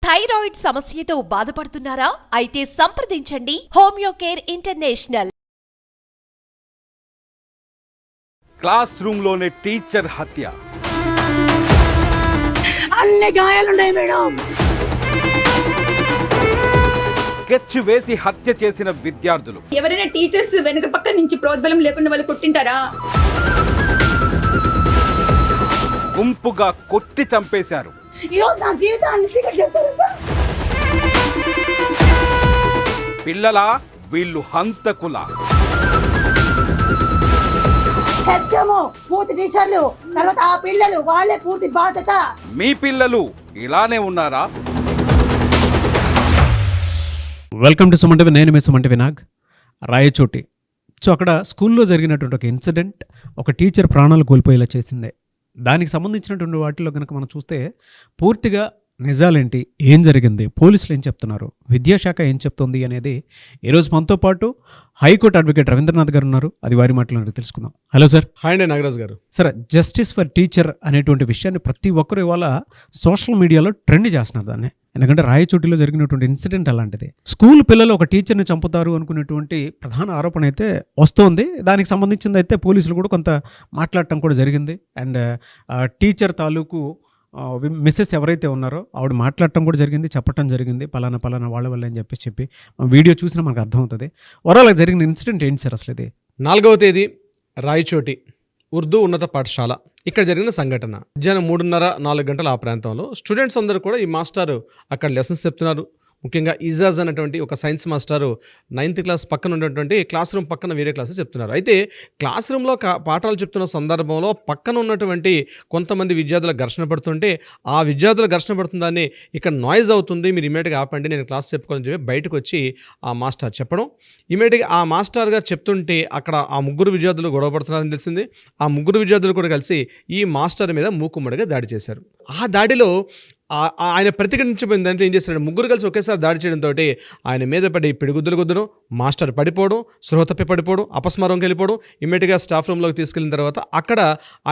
Thyroid సమస్యతో బాధపడుతున్నారా? అయితే సంప్రదించండి homeo care international. Class room లోనే టీచర్ హత్య. అన్ని గాయాలున్నాయి మేడం. స్కెచ్ వేసి హత్య చేసిన విద్యార్థులు. ఎవరైనా టీచర్స్ వెనుక పక్క నుంచి ప్రోద్బలం లేకుండా వాళ్ళు కొట్టింటారా? గుంపుగా కొట్టి చంపేశారు. నా జీవితాన్ని పిల్లలా వీళ్ళు హంతకులా? పూర్తి టీచర్లు తర్వాత ఆ పిల్లలు వాళ్ళే పూర్తి బాధ్యత. మీ పిల్లలు ఇలానే ఉన్నారా? Welcome to Suman TV. నేను మీ సుమన్ టీవీ నాగ్. రాయచోటి. సో అక్కడ స్కూల్లో జరిగినటువంటి ఒక ఇన్సిడెంట్ ఒక టీచర్ ప్రాణాలు కోల్పోయేలా చేసిందే. దానికి సంబంధించినటువంటి వాటిలో కనుక మనం చూస్తే పూర్తిగా నిజాలేంటి, ఏం జరిగింది, పోలీసులు ఏం చెప్తున్నారు, విద్యాశాఖ ఏం చెప్తుంది అనేది ఈరోజు మనతో పాటు హైకోర్టు అడ్వకేట్ రవీంద్రనాథ్ గారు ఉన్నారు. అది వారి మాటలను తెలుసుకుందాం. Hello sir. హాయ్ అండి నాగరాజ్ గారు. సార్, జస్టిస్ ఫర్ టీచర్ అనేటువంటి విషయాన్ని ప్రతి ఒక్కరు ఇవాళ సోషల్ మీడియాలో ట్రెండ్ చేస్తున్నారు దాన్ని. ఎందుకంటే రాయచోటిలో జరిగినటువంటి ఇన్సిడెంట్ అలాంటిది. స్కూల్ పిల్లలు ఒక టీచర్ని చంపుతారు అనుకునేటువంటి ప్రధాన ఆరోపణ అయితే వస్తోంది. దానికి సంబంధించింది అయితే పోలీసులు కూడా కొంత మాట్లాడటం కూడా జరిగింది. అండ్ టీచర్ తాలూకు మిస్సెస్ ఎవరైతే ఉన్నారో ఆవిడ మాట్లాడటం కూడా జరిగింది, చెప్పటం జరిగింది పలానా వాళ్ళ వల్ల అని చెప్పి వీడియో చూసినా మనకు అర్థమవుతుంది. ఓవరాల్గా జరిగిన ఇన్సిడెంట్ ఏంటి సార్ అసలు ఇది? 4వ తేదీ రాయచోటి ఉర్దూ ఉన్నత పాఠశాల ఇక్కడ జరిగిన సంఘటన. మధ్యాహ్నం 3:30-4 గంటల ఆ ప్రాంతంలో స్టూడెంట్స్ అందరూ కూడా ఈ మాస్టర్ అక్కడ లెసన్స్ చెప్తున్నారు. ముఖ్యంగా ఇజాజ్ అనేటువంటి ఒక సైన్స్ మాస్టారు 9th క్లాస్ పక్కన ఉన్నటువంటి క్లాస్ రూమ్ పక్కన వేరే క్లాసెస్ చెప్తున్నారు. అయితే క్లాస్ రూమ్లో పాఠాలు చెప్తున్న సందర్భంలో పక్కన ఉన్నటువంటి కొంతమంది విద్యార్థుల ఘర్షణ పడుతుంటే ఆ విద్యార్థుల ఘర్షణ పడుతుందని ఇక్కడ నాయిస్ అవుతుంది, మీరు ఇమీడియట్గా ఆపండి, నేను క్లాస్ చెప్పుకోవాలని చెప్పి బయటకు వచ్చి ఆ మాస్టర్ చెప్పడం. ఇమీడియట్గా ఆ మాస్టర్ గారు చెప్తుంటే అక్కడ ఆ ముగ్గురు విద్యార్థులు గొడవ పడుతున్నారని తెలిసింది. ఆ ముగ్గురు విద్యార్థులు కూడా కలిసి ఈ మాస్టర్ మీద మూకుమ్మడిగా దాడి చేశారు. ఆ దాడిలో ఆయన ప్రతిఘటించబోయిందంటే ఏం చేశాడు, ముగ్గురు కలిసి ఒకేసారి దాడి చేయడంతో ఆయన మీద పడి పిడిగుద్దులు గుద్దడం, మాస్టర్ పడిపోవడం, స్పృహ తప్పి పడిపోవడం, అపస్మారంకి వెళ్ళిపోవడం. ఇమ్మీడియట్గా స్టాఫ్ రూమ్లోకి తీసుకెళ్ళిన తర్వాత అక్కడ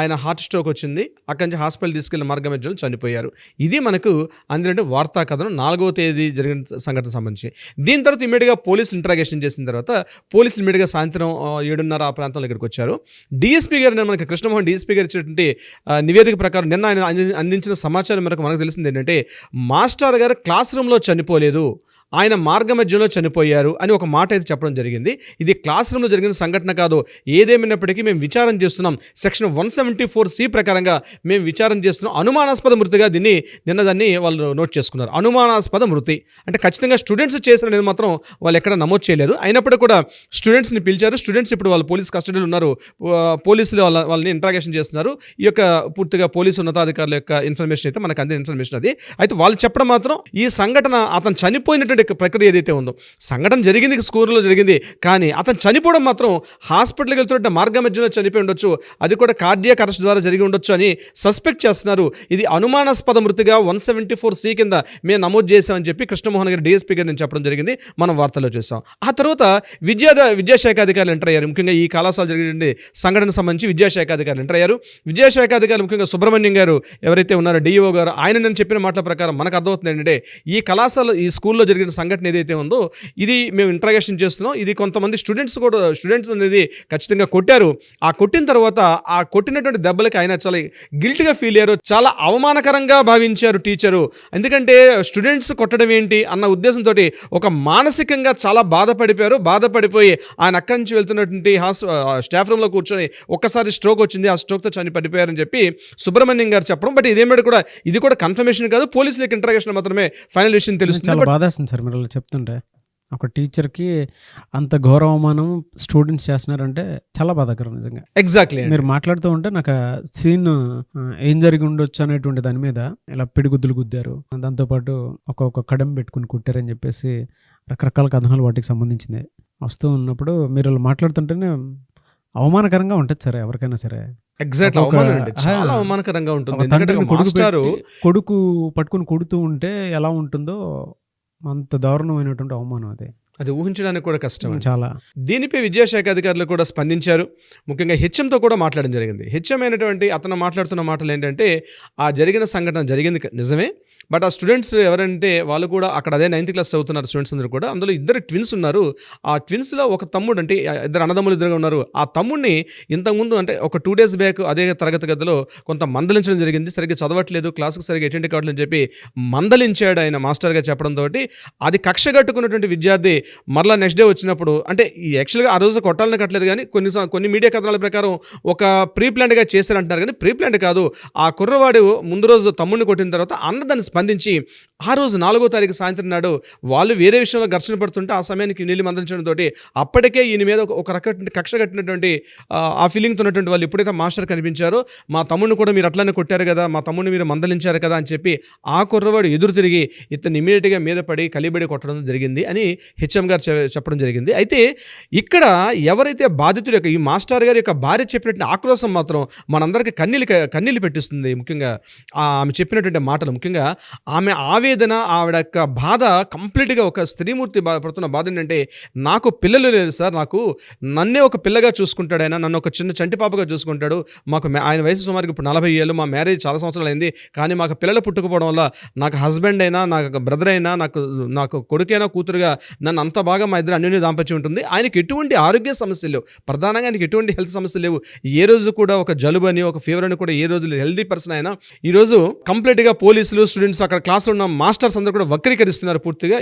ఆయన హార్ట్ స్ట్రోక్ వచ్చింది. అక్కడి నుంచి హాస్పిటల్ తీసుకెళ్లిన మార్గ మధ్యలో చనిపోయారు. ఇది మనకు అందినటువంటి వార్తా కథనం 4వ తేదీ జరిగిన సంఘటన సంబంధించి. దీని తర్వాత ఇమ్మీడియట్గా పోలీసులు ఇంటరాగేషన్ చేసిన తర్వాత పోలీసులు ఇమ్మీడియట్గా సాయంత్రం 7:30 ఆ ప్రాంతంలో ఇక్కడికి వచ్చారు. డిఎస్పీ గారు, మనకి కృష్ణమోహన్ డిఎస్పీ గారు ఇచ్చినటువంటి నివేదిక ప్రకారం నిన్న ఆయన అందించిన సమాచారం మనకు తెలిసింది ఏంటంటే మాస్టర్ గారు క్లాస్ రూమ్లో చనిపోలేదు, ఆయన మార్గ మధ్యలో చనిపోయారు అని ఒక మాట అయితే చెప్పడం జరిగింది. ఇది క్లాస్ రూమ్లో జరిగిన సంఘటన కాదు. ఏదేమైనప్పటికీ మేము విచారం చేస్తున్నాం. సెక్షన్ 174C ప్రకారంగా మేము విచారం చేస్తున్నాం. అనుమానాస్పద మృతిగా దాన్ని వాళ్ళు నోట్ చేసుకున్నారు. అనుమానాస్పద మృతి అంటే ఖచ్చితంగా స్టూడెంట్స్ చేశారనేది మాత్రం వాళ్ళు ఎక్కడ నమోదు చేయలేదు. అయినప్పటికీ కూడా స్టూడెంట్స్ని పిలిచారు. స్టూడెంట్స్ ఇప్పుడు వాళ్ళు పోలీస్ కస్టడీలో ఉన్నారు. పోలీసులు వాళ్ళని ఇంట్రాగేషన్ చేస్తున్నారు. ఈ యొక్క పూర్తిగా పోలీసు ఉన్నతాధికారుల యొక్క ఇన్ఫర్మేషన్ అయితే మనకు అందిన ఇన్ఫర్మేషన్ అది. అయితే వాళ్ళు చెప్పడం మాత్రం ఈ సంఘటన అతను చనిపోయినటువంటి ప్రక్రియ ఏదైతే ఉందో, సంఘటన జరిగింది స్కూల్లో జరిగింది, కానీ అతను చనిపోవడం మాత్రం హాస్పిటల్కి వెళ్తుంటే మార్గ మధ్యలో చనిపోయి ఉండొచ్చు, అది కూడా కార్డియాక్ అరెస్ట్ ద్వారా జరిగి ఉండొచ్చు అని సస్పెక్ట్ చేస్తున్నారు. ఇది అనుమానాస్పద మృతిగా 174C కింద మేము నమోదు చేశామని చెప్పి కృష్ణమోహన్ గారి డిఎస్పీ గారిని చెప్పడం జరిగింది. మనం వార్తల్లో చూసాం. ఆ తర్వాత విద్యాశాఖ అధికారులు ఎంటర్ అయ్యారు. ముఖ్యంగా ఈ కళాశాల జరిగిన సంఘటనకు సంబంధించి విద్యాశాఖ అధికారులు ఎంటర్ అయ్యారు. విద్యాశాఖ అధికారులు ముఖ్యంగా సుబ్రహ్మణ్యం గారు ఎవరైతే ఉన్నారో డిఈఓ గారు, ఆయన నేను చెప్పిన మాటల ప్రకారం మనకు అర్థమవుతుంది ఏంటంటే ఈ కళాశాల ఈ స్కూల్లో జరిగిన సంఘటన ఏదైతే ఉందో ఇది మేము ఇంట్రాగేషన్ చేస్తున్నాం. ఇది కొంతమంది స్టూడెంట్స్ అనేది ఖచ్చితంగా కొట్టారు. ఆ కొట్టిన తర్వాత ఆ కొట్టినటువంటి దెబ్బలకి ఆయన చాలా గిల్ట్గా ఫీల్ అయ్యారు, చాలా అవమానకరంగా భావించారు టీచరు. ఎందుకంటే స్టూడెంట్స్ కొట్టడం ఏంటి అన్న ఉద్దేశంతో ఒక మానసికంగా చాలా బాధపడిపోయి ఆయన అక్కడి నుంచి వెళ్తున్నటువంటి స్టాఫ్ రూమ్లో కూర్చొని ఒక్కసారి స్ట్రోక్ వచ్చింది, ఆ స్ట్రోక్తో పడిపోయారని చెప్పి సుబ్రహ్మణ్యం గారు చెప్పడం. బట్ ఇది కూడా కన్ఫర్మేషన్ కాదు, పోలీసులకు ఇంట్రాగేషన్ మాత్రమే ఫైనల్ విషయం తెలుస్తుంది. సార్ మీరు చెప్తుంటే ఒక టీచర్కి అంత ఘోర అవమానం స్టూడెంట్స్ చేస్తున్నారంటే చాలా బాధాకరం నిజంగా. ఎగ్జాక్ట్లీ. మీరు మాట్లాడుతూ ఉంటే నాకు సీన్ ఏం జరిగి ఉండొచ్చు అనేటువంటి దాని మీద ఇలా పిడిగుద్దులు గుద్దారు, దాంతోపాటు ఒక కడం పెట్టుకుని కుట్టారని చెప్పేసి రకరకాల కథనాలు వాటికి సంబంధించింది వస్తూ ఉన్నప్పుడు మీరు ఇలా మాట్లాడుతుంటేనే అవమానకరంగా ఉంటుంది సార్ ఎవరికైనా సరే. ఎగ్జాక్ట్ చాలా అవమానకరంగా ఉంటుంది. కొడుకు పట్టుకుని కొడుతూ ఉంటే ఎలా ఉంటుందో అంత దారుణమైనటువంటి అవమానం అది ఊహించడానికి కూడా కష్టం చాలా. దీనిపై విద్యాశాఖ అధికారులు కూడా స్పందించారు. ముఖ్యంగా హెచ్ఎంతో కూడా మాట్లాడడం జరిగింది. హెచ్ఎం అయినటువంటి అతను మాట్లాడుతున్న మాటలు ఏంటంటే, ఆ జరిగిన సంఘటన జరిగింది నిజమే, బట్ ఆ స్టూడెంట్స్ ఎవరంటే వాళ్ళు కూడా అక్కడ అదే 9th క్లాస్ చదువుతున్నారు స్టూడెంట్స్ అందరూ కూడా. అందులో ఇద్దరు ట్విన్స్ ఉన్నారు. ఆ ట్విన్స్లో ఒక తమ్ముడు, అంటే ఇద్దరు అన్నదమ్ములు ఇద్దరుగా ఉన్నారు. ఆ తమ్ముడిని ఇంతకుముందు అంటే ఒక 2 days బ్యాక్ అదే తరగతి గదిలో కొంత మందలించడం జరిగింది. సరిగ్గా చదవట్లేదు, క్లాస్కి సరిగ్గా అటెండ్ కావట్లేదని చెప్పి మందలించాడు ఆయన మాస్టర్గా చెప్పడంతో. అది కక్ష కట్టుకున్నటువంటి విద్యార్థి మరలా నెక్స్ట్ డే వచ్చినప్పుడు, అంటే యాక్చువల్గా ఆ రోజు కొట్టాలని కట్టలేదు కానీ కొన్ని మీడియా కథనాల ప్రకారం ఒక ప్రీ ప్లాన్డ్గా చేశారంటున్నారు. కానీ ప్రీ ప్లాన్డ్ కాదు. ఆ కుర్రవాడు ముందు రోజు తమ్ముడిని కొట్టిన తర్వాత అన్న దాన్ని స్పందించి ఆ రోజు 4వ తారీఖు సాయంత్రం నాడు వాళ్ళు వేరే విషయంలో ఘర్షణ పడుతుంటే ఆ సమయానికి నీళ్ళు మందించడంతో అప్పటికే ఈయన మీద ఒక రకమైన కక్ష కట్టినటువంటి ఆ ఫీలింగ్తో ఉన్నటువంటి వాళ్ళు ఎప్పుడైతే మాస్టర్ కనిపించారో, మా తమ్ముడిని కూడా మీరు అట్లానే కొట్టారు కదా, మా తమ్ముడిని మీరు మందలించారు కదా అని చెప్పి ఆ కుర్రవాడు ఎదురు తిరిగి ఇతను ఇమీడియట్గా మీద పడి కలిబడి కొట్టడం జరిగింది అని హెచ్ఎం గారు చెప్పడం జరిగింది. అయితే ఇక్కడ ఎవరైతే బాధితుడు యొక్క ఈ మాస్టర్ గారి యొక్క భార్య చెప్పినటువంటి ఆక్రోశం మాత్రం మనందరికీ కన్నీళ్ళు పెట్టిస్తుంది. ముఖ్యంగా ఆమె చెప్పినటువంటి మాటలు, ముఖ్యంగా ఆమె ఆవేదన, ఆవిడ యొక్క బాధ కంప్లీట్గా ఒక స్త్రీమూర్తి పడుతున్న బాధ ఏంటంటే, నాకు పిల్లలు లేదు సార్, నన్నే ఒక పిల్లగా చూసుకుంటాడు ఆయన, నన్ను ఒక చిన్న చంటి పాపగా చూసుకుంటాడు. ఆయన వయసు సుమారుగా ఇప్పుడు 40 ఏళ్ళు, మా మ్యారేజ్ చాలా సంవత్సరాలు అయింది. కానీ మాకు పిల్లలు పుట్టుకుపోవడం వల్ల నాకు హస్బెండ్ అయినా, నాకు బ్రదర్ అయినా, నాకు కొడుకైనా కూతురుగా నన్ను అంత బాగా మా ఇద్దరు అన్యోన్య దాంపత్యం ఉంటుంది. ఆయనకి ఎటువంటి ఆరోగ్య సమస్యలు లేవు, ప్రధానంగా ఆయనకి ఎటువంటి హెల్త్ సమస్యలు లేవు. ఏ రోజు కూడా ఒక జలుబు అని, ఒక ఫీవర్ అని కూడా ఏ రోజు హెల్దీ పర్సన్ అయినా. ఈరోజు కంప్లీట్గా పోలీసులు, స్టూడెంట్స్, అక్కడ క్లాస్లో ఉన్న మాస్టర్స్ అందరూ కూడా వక్రీకరిస్తున్నారు పూర్తిగా.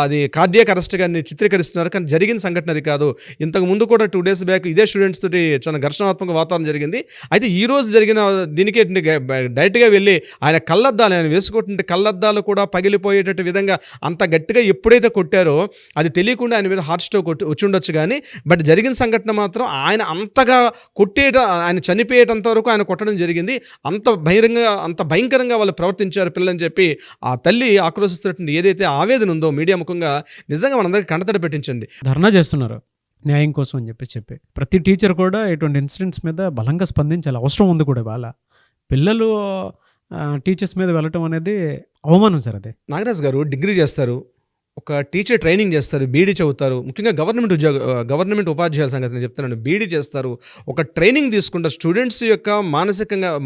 అది కార్డియాక్ అరెస్ట్ గారిని చిత్రీకరిస్తున్నారు. కానీ జరిగిన సంఘటన అది కాదు. ఇంతకు ముందు కూడా 2 days బ్యాక్ ఇదే స్టూడెంట్స్ తోటి చాలా ఘర్షణాత్మక వాతావరణం జరిగింది. అయితే ఈ రోజు జరిగిన దీనికి డైరెక్ట్గా వెళ్ళి ఆయన కళ్ళద్దాలు, ఆయన వేసుకుంటుంటే కళ్ళద్దాలు కూడా పగిలిపోయేటట్టు విధంగా అంత గట్టిగా ఎప్పుడైతే కొట్టారో అది తెలియకుండా ఆయన మీద హార్ట్ స్ట్రోక్ వచ్చి ఉండొచ్చు. కానీ బట్ జరిగిన సంఘటన మాత్రం ఆయన అంతగా ఆయన చనిపోయేటంత వరకు ఆయన కొట్టడం జరిగింది. అంత భయంకరంగా వాళ్ళు ప్రవర్తించారు పిల్లలని చెప్పి ఆ తల్లి ఆక్రోశిస్తున్నటువంటి ఏదైతే ఆవేదన ఉందో మీడియా ముఖంగా నిజంగా మనందరికీ కంటతడి పెట్టించండి. ధర్నా చేస్తున్నారు న్యాయం కోసం అని చెప్పి ప్రతి టీచర్ కూడా ఇటువంటి ఇన్సిడెంట్స్ మీద బలంగా స్పందించాలి. అవసరం ఉంది కూడా. వాళ్ళ పిల్లలు టీచర్స్ మీద వెళ్ళటం అనేది అవమానం సార్. అదే నాగరాజ్ గారు డిగ్రీ చేస్తారు, ఒక టీచర్ ట్రైనింగ్ చేస్తారు, బీడీ చదువుతారు. ముఖ్యంగా గవర్నమెంట్ ఉపాధ్యాయుల సంగతి నేను చెప్తున్నాను. బీడీ చేస్తారు, ఒక ట్రైనింగ్ తీసుకుంటారు. స్టూడెంట్స్ యొక్క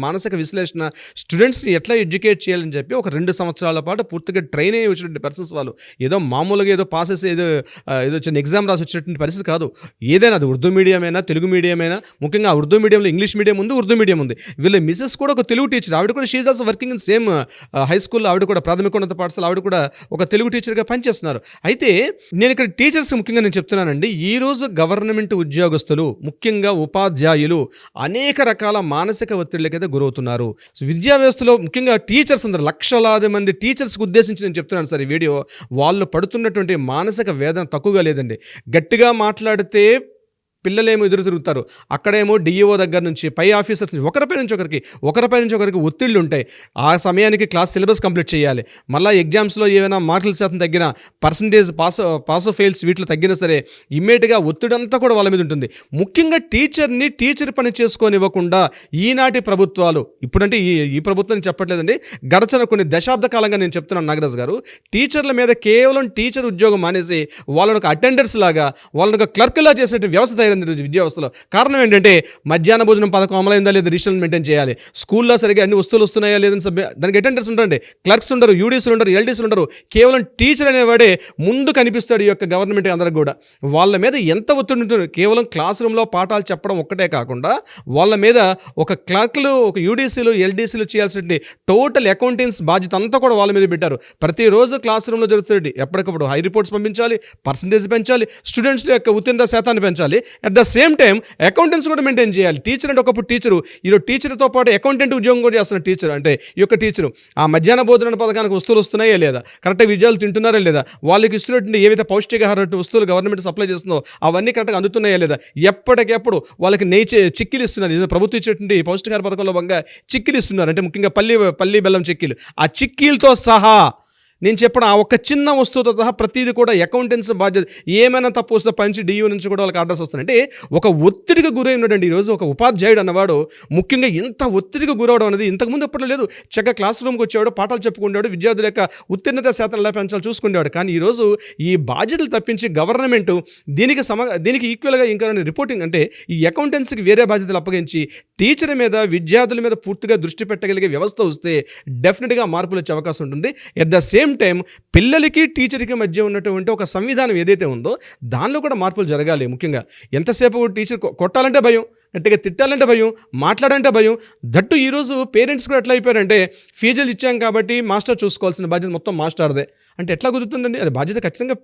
మానసిక విశ్లేషణ, స్టూడెంట్స్ని ఎట్లా ఎడ్యుకేట్ చేయాలని చెప్పి ఒక 2 సంవత్సరాల పాటు పూర్తిగా ట్రైన్ అయ్యి వచ్చినటువంటి పర్సన్స్ వాళ్ళు. ఏదో మామూలుగా ఏదో పాస్ చేసి ఏదో చిన్న ఎగ్జామ్ రాసి వచ్చేటువంటి పరిస్థితి కాదు. ఏదైనా అది ఉర్దూ మీడియం అయినా, తెలుగు మీడియం అయినా, ముఖ్యంగా ఉర్దూ మీడియంలో ఇంగ్లీష్ మీడియం ఉంది, ఉర్దూ మీడియం ఉంది. వీళ్ళ మిసెస్ కూడా ఒక తెలుగు టీచర్, ఆవిడ కూడా she also working in same high స్కూల్లో. ఆవిడ కూడా ప్రాథమికోన్నత పాఠశాల, ఆవిడ కూడా ఒక తెలుగు టీచర్గా పనిచేస్తున్నారు. అయితే నేను ఇక్కడ టీచర్స్ ముఖ్యంగా నేను చెప్తున్నానండి, ఈరోజు గవర్నమెంట్ ఉద్యోగస్తులు, ముఖ్యంగా ఉపాధ్యాయులు అనేక రకాల మానసిక ఒత్తిడిలకైతే గురవుతున్నారు. విద్యా వ్యవస్థలో ముఖ్యంగా టీచర్స్ అందరూ, లక్షలాది మంది టీచర్స్కి ఉద్దేశించి నేను చెప్తున్నాను సార్ ఈ వీడియో. వాళ్ళు పడుతున్నటువంటి మానసిక వేదన తక్కువగా లేదండి. గట్టిగా మాట్లాడితే పిల్లలేమో ఎదురు తిరుగుతారు, అక్కడేమో డిఈఓ దగ్గర నుంచి పై ఆఫీసర్స్ నుంచి ఒకరిపై నుంచి ఒకరికి ఒత్తిళ్ళు ఉంటాయి. ఆ సమయానికి క్లాస్ సిలబస్ కంప్లీట్ చేయాలి. మళ్ళీ ఎగ్జామ్స్లో ఏమైనా మార్కుల శాతం తగ్గినా, పర్సంటేజ్ పాస్ ఫెయిల్స్ వీటిలో తగ్గినా సరే ఇమ్మీడియట్గా ఒత్తిడి అంతా కూడా వాళ్ళ మీద ఉంటుంది. ముఖ్యంగా టీచర్ పని చేసుకోనివ్వకుండా ఈనాటి ప్రభుత్వాలు, ఇప్పుడంటే ఈ ప్రభుత్వం చెప్పట్లేదండి, గడచిన కొన్ని దశాబ్ద కాలంగా నేను చెప్తున్నాను నాగరాజ్ గారు, టీచర్ల మీద కేవలం టీచర్ ఉద్యోగం మానేసి వాళ్ళని ఒక అటెండర్స్ లాగా, వాళ్ళని ఒక క్లర్క్లా చేసే వ్యవస్థ తయారైంది విద్యా వ్యవస్థలో. కారణం ఏంటంటే మధ్యాహ్న భోజనం పథకం అమలైందా లేదా, రిజిస్టర్ మెయింటైన్ చేయాలి. స్కూల్లో సరిగ్గా అన్ని వస్తువులు వస్తున్నాయా లేదని దానికి అటెండర్స్ ఉంటారండి, క్లర్క్స్ ఉండరు, యూడీసీలు ఉండరు, ఎల్డీసీలు ఉండరు. కేవలం టీచర్ అనేవాడే ముందు కనిపిస్తాడు ఈ యొక్క గవర్నమెంట్ అందరికి కూడా. వాళ్ళ మీద ఎంత ఒత్తిడి ఉంటుంది. కేవలం క్లాస్ రూమ్లో పాఠాలు చెప్పడం ఒక్కటే కాకుండా వాళ్ళ మీద ఒక క్లర్క్లు, ఒక యూడీసీలు, ఎల్డీసీలు చేయాల్సిన టోటల్ అకౌంటెన్స్ బాధ్యత అంతా కూడా వాళ్ళ మీద పెట్టారు. ప్రతిరోజు క్లాస్ రూమ్లో జరుగుతుంది. ఎప్పటికప్పుడు హై రిపోర్ట్స్ పంపించాలి, పర్సంటేజ్ పెంచాలి, స్టూడెంట్స్ యొక్క ఉత్తీర్ణత శాతాన్ని పెంచాలి. At the same time accountants కూడా మెయింటైన్ చేయాలి. టీచర్ అంటే ఒకప్పుడు టీచరు, ఈరోజు టీచర్తో పాటు అకౌంటెంట్ ఉద్యోగం కూడా చేస్తున్న టీచర్. అంటే ఈ యొక్క టీచరు ఆ మధ్యాహ్న భోజన పథకానికి వస్తువులు వస్తున్నాయా లేదా, కరెక్ట్గా విద్యార్థులు తింటున్నారా లేదా, వాళ్ళకి ఇస్తున్నటువంటి ఏవైతే పౌష్టికాహార వస్తువులు గవర్నమెంట్ సప్లై చేస్తుందో అవన్నీ కరెక్ట్గా అందుతున్నాయా లేదా, ఎప్పటికెప్పుడు వాళ్ళకి నెయ్యి చిక్కిలు ఇస్తున్నారు. ప్రభుత్వం ఇచ్చేటువంటి పౌష్టికాహార పథకంలో భాగంగా చిక్కిలు ఇస్తున్నారు. అంటే ముఖ్యంగా పల్లి బెల్లం చిక్కీలు. ఆ చిక్కీలతో సహా నేను చెప్పడం ఆ ఒక్క చిన్న వస్తువుతో సహా ప్రతిదీ కూడా అకౌంటెంట్స్ బాధ్యత. ఏమైనా తప్పు వస్తే పంచి డియూ నుంచి కూడా వాళ్ళకి ఆర్డర్స్ వస్తాయి. అంటే ఒక ఒత్తిడికి గురై ఉన్నాడండి ఈరోజు ఒక ఉపాధ్యాయుడు అన్నవాడు. ముఖ్యంగా ఇంత ఒత్తిడికి గురవడం అనేది ఇంతకుముందు ఎప్పట్లో లేదు. చక్కగా క్లాస్ రూమ్కి వచ్చేవాడు, పాఠాలు చెప్పుకునేవాడు, విద్యార్థుల యొక్క ఉత్తీర్ణత శాతం ఎలా పెంచాలి చూసుకునేవాడు. కానీ ఈరోజు ఈ బాధ్యతలు తప్పించి గవర్నమెంట్ దీనికి ఈక్వల్గా ఇంకా రిపోర్టింగ్ అంటే ఈ అకౌంటెన్సీకి వేరే బాధ్యతలు అప్పగించి టీచర్ మీద విద్యార్థుల మీద పూర్తిగా దృష్టి పెట్టగలిగే వ్యవస్థ వస్తే డెఫినెట్గా మార్పులు వచ్చే అవకాశం ఉంటుంది. ఎట్ ద సేమ్ టైం పిల్లలకి టీచర్కి మధ్య ఉన్నటువంటి ఒక సంవిధానం ఏదైతే ఉందో దానిలో కూడా మార్పులు జరగాలి. ముఖ్యంగా ఎంతసేపు టీచర్ కొట్టాలంటే భయం, గట్టిగా తిట్టాలంటే భయం, మాట్లాడాలంటే భయం. దట్టు ఈరోజు పేరెంట్స్ కూడా ఎట్లా అయిపోయారంటే ఫీజులు ఇచ్చాం కాబట్టి మాస్టర్ చూసుకోవాల్సిన బాధ్యత మొత్తం మాస్టర్దే. అంటే ఎట్లా కుదురుతుందండి? అది బాధ్యత ఖచ్చితంగా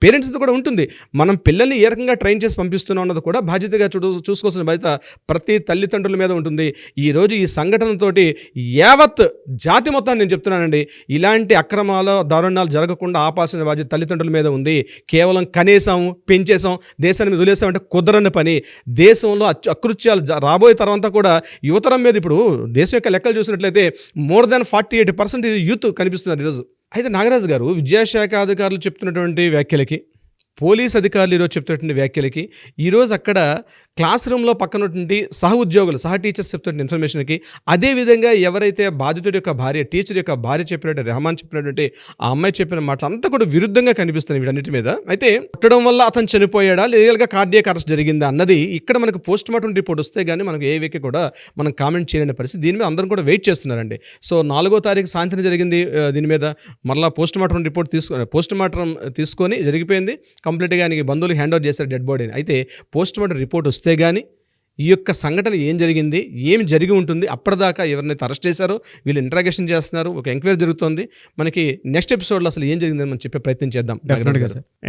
పేరెంట్స్ది కూడా ఉంటుంది. మనం పిల్లల్ని ఏ రకంగా ట్రైన్ చేసి పంపిస్తున్నాం అన్నది కూడా బాధ్యతగా చూసుకోవాల్సిన బాధ్యత ప్రతి తల్లిదండ్రుల మీద ఉంటుంది. ఈరోజు ఈ సంఘటనతోటి యావత్ జాతి మొత్తాన్ని నేను చెప్తున్నానండి, ఇలాంటి అక్రమాలు దారుణాలు జరగకుండా ఆపాల్సిన బాధ్యత తల్లిదండ్రుల మీద ఉంది. కేవలం కనేసాం, పెంచేసాం, దేశాన్ని మీద వదిలేసామంటే కుదరని పని. దేశంలో అకృత్యాలు రాబోయే తర్వాత కూడా యువతరం మీద ఇప్పుడు దేశం యొక్క లెక్కలు చూసినట్లయితే మోర్ దాన్ 48% యూత్ కనిపిస్తున్నారు ఈరోజు. అయితే నాగరాజు గారు విద్యాశాఖ అధికారులు చెప్తున్నటువంటి వ్యాఖ్యలకి, పోలీస్ అధికారులు ఈరోజు చెప్తున్నటువంటి వ్యాఖ్యలకి, ఈరోజు అక్కడ క్లాస్ రూమ్లో పక్కనటువంటి సహ ఉద్యోగులు సహ టీచర్స్ చెప్తున్న ఇన్ఫర్మేషన్కి, అదేవిధంగా ఎవరైతే బాధితుడి యొక్క భార్య టీచర్ యొక్క భార్య చెప్పినట్టు రెహమాన్ చెప్పినటువంటి ఆ అమ్మాయి చెప్పిన మాటలు అంతా కూడా విరుద్ధంగా కనిపిస్తున్నాయి వీటన్నిటి మీద. అయితే పుట్టడం వల్ల అతను చనిపోయాడా, లీగల్గా కార్డియాక్ అరెస్ట్ జరిగిందా అన్నది ఇక్కడ మనకు పోస్ట్ మార్టం రిపోర్ట్ వస్తే కానీ మనకు ఏ వ్యక్తి కూడా మనం కామెంట్ చేయలేని పరిస్థితి. దీని మీద అందరం కూడా వెయిట్ చేస్తున్నారండి. సో 4వ తారీఖు సాయంత్రం జరిగింది. దీని మీద మళ్ళీ పోస్ట్ మార్టం రిపోర్ట్ తీసుకొని జరిగిపోయింది కంప్లీట్గా. ఆయనకి బంధువులు హ్యాండ్ ఓవర్ చేశారు డెడ్ బాడీని. అయితే పోస్ట్ మార్టం రిపోర్ట్ వస్తే కానీ ఈ యొక్క సంఘటన ఏం జరిగింది, ఏమి జరిగి ఉంటుంది, అప్పటిదాకా ఎవరినైతే అరెస్ట్ చేశారో వీళ్ళు ఇంట్రాగేషన్ చేస్తున్నారు, ఒక ఎంక్వైరీ జరుగుతుంది. మనకి నెక్స్ట్ ఎపిసోడ్లో అసలు ఏం జరిగిందని మనం చెప్పే ప్రయత్నం చేద్దాం.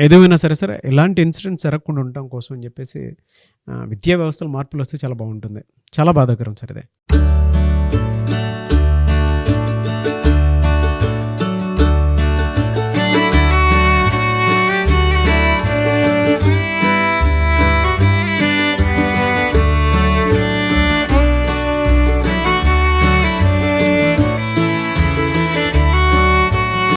ఏదేమైనా సరే ఇలాంటి ఇన్సిడెంట్స్ జరగకుండా ఉండటం కోసం అని చెప్పేసి విద్యా వ్యవస్థలో మార్పులు వస్తే చాలా బాగుంటుంది. చాలా బాధాకరం సార్ ఇదే.